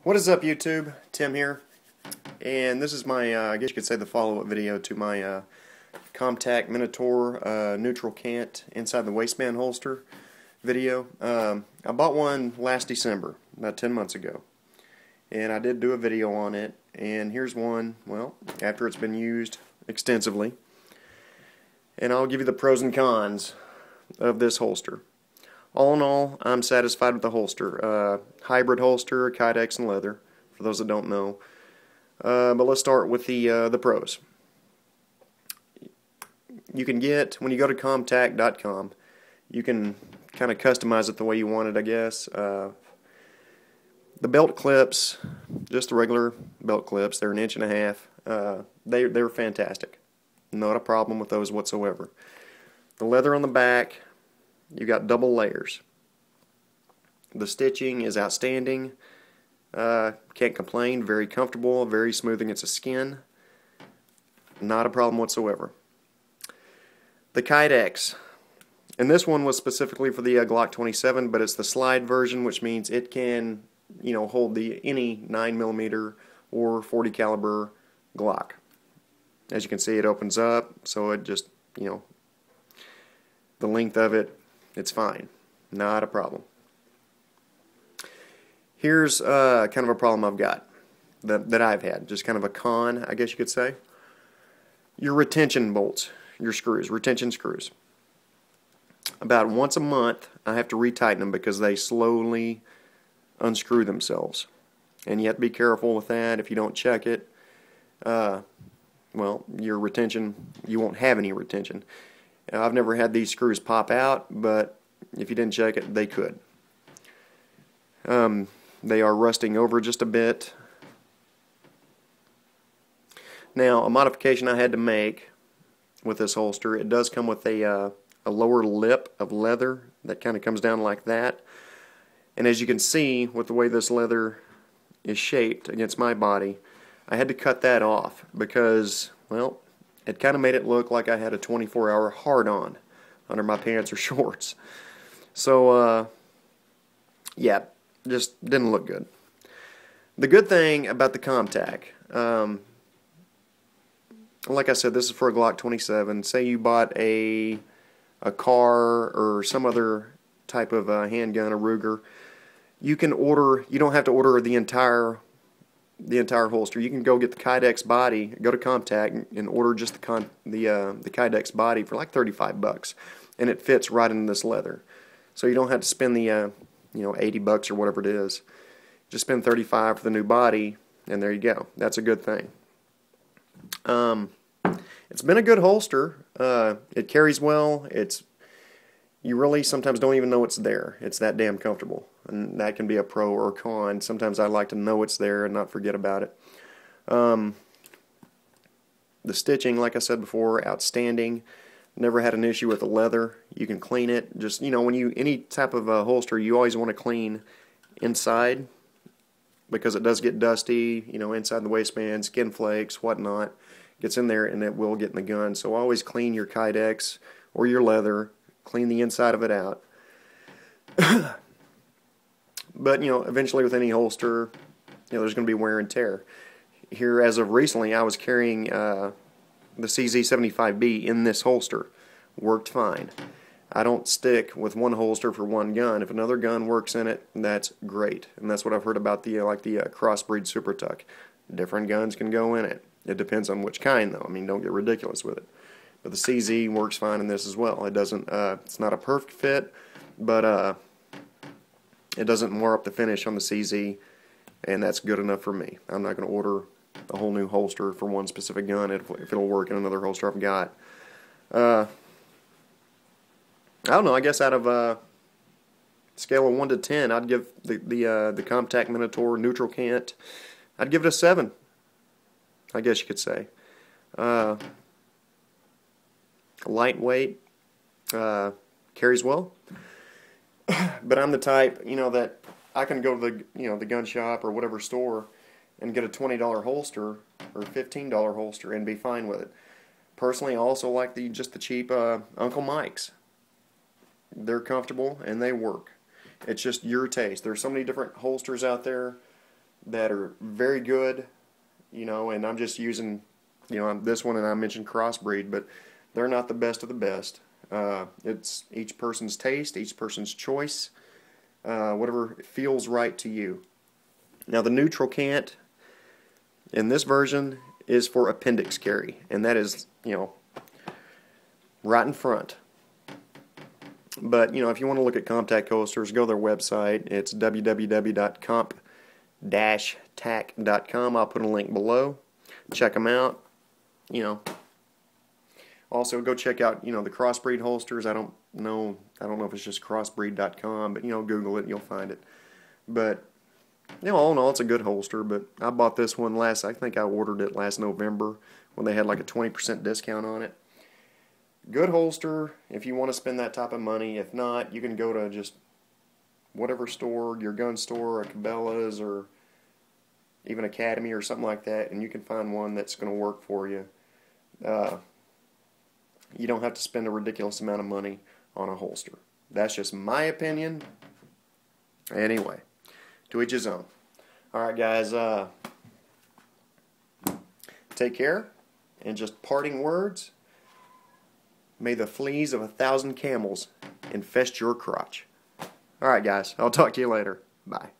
What is up, YouTube? Tim here, and this is my, I guess you could say, the follow-up video to my Comp-Tac Minotaur neutral cant inside the waistband holster video. I bought one last December, about 10 months ago, and I did do a video on it, and here's one, well, after it's been used extensively, and I'll give you the pros and cons of this holster. All in all, I'm satisfied with the holster. Hybrid holster, Kydex and leather, for those that don't know. But let's start with the pros. You can get, when you go to Comp-Tac.com, you can kind of customize it the way you want it, I guess. The belt clips, just the regular belt clips, they're 1.5 inches. They're fantastic. Not a problem with those whatsoever. The leather on the back, you got double layers. The stitching is outstanding. Can't complain. Very comfortable, very smooth against the skin. Not a problem whatsoever. The Kydex, and this one was specifically for the Glock 27, but it's the slide version, which means it can, hold any 9mm or 40 caliber Glock. As you can see, it opens up, so it just, the length of it, it's fine. Not a problem. Here's kind of a problem I've got that I've had. Just kind of a con, I guess you could say. Your retention bolts, your screws, retention screws. About once a month, I have to retighten them because they slowly unscrew themselves. And you have to be careful with that. If you don't check it, well, your retention, you won't have any retention. I've never had these screws pop out, but if you didn't check it, they could. They are rusting over just a bit. Now, a modification I had to make with this holster, it does come with a lower lip of leather that kind of comes down like that. And as you can see, with the way this leather is shaped against my body, I had to cut that off because, well, it kind of made it look like I had a 24-hour hard-on under my pants or shorts. So, yeah, just didn't look good. The good thing about the Comp-Tac, like I said, this is for a Glock 27. Say you bought a car or some other type of handgun, a Ruger. You can order. You don't have to order the entire holster. You can go get the Kydex body, go to Comp-Tac and order just the Kydex body for like $35, and it fits right in this leather. So you don't have to spend the $80 or whatever it is. Just spend $35 for the new body, and there you go. That's a good thing. It's been a good holster. It carries well. You really sometimes don't even know it's there. It's that damn comfortable. And that can be a pro or a con. Sometimes I like to know it's there and not forget about it. The stitching, like I said before, outstanding. Never had an issue with the leather. You can clean it. Just, when any type of holster, you always want to clean inside because it does get dusty, inside the waistband, skin flakes, whatnot. Gets in there and it will get in the gun. So always clean your Kydex or your leather. Clean the inside of it out. But, eventually with any holster, there's going to be wear and tear. Here, as of recently, I was carrying the CZ75B in this holster. Worked fine. I don't stick with one holster for one gun. If another gun works in it, that's great. And that's what I've heard about the Crossbreed Super Tuck. Different guns can go in it. It depends on which kind, though. I mean, don't get ridiculous with it. But the CZ works fine in this as well. It doesn't. It's not a perfect fit, but it doesn't mar up the finish on the CZ, and that's good enough for me. I'm not going to order a whole new holster for one specific gun if it'll work in another holster I've got. I don't know. I guess out of a scale of 1 to 10, I'd give the Comp-Tac Minotaur neutral cant. I'd give it a 7. I guess you could say. Lightweight, carries well. But I'm the type, that I can go to the gun shop or whatever store and get a $20 holster or $15 holster and be fine with it. Personally, I also like just the cheap Uncle Mike's. They're comfortable and they work. It's just your taste. There's so many different holsters out there. that are very good, you know, and I'm just using, you know, this one, and I mentioned crossbreed, but they're not the best of the best. It's each person's taste, each person's choice, whatever feels right to you. Now the neutral cant in this version is for appendix carry, and that is, you know, right in front. But, you know, if you want to look at Comp-Tac holsters, go to their website. It's www.comp-tac.com. I'll put a link below. Check them out. You know, also go check out, you know, the crossbreed holsters. I don't know if it's just crossbreed.com, but, you know, Google it, you'll find it. But, you know, all in all, it's a good holster. But I bought this one I think I ordered it last November when they had like a 20% discount on it. Good holster if you want to spend that type of money. If not, you can go to just whatever store, your gun store, or Cabela's, or even Academy or something like that, and you can find one that's going to work for you. You don't have to spend a ridiculous amount of money on a holster. That's just my opinion. Anyway, to each his own. Alright guys, take care, and just parting words. May the fleas of 1,000 camels infest your crotch. Alright guys, I'll talk to you later. Bye.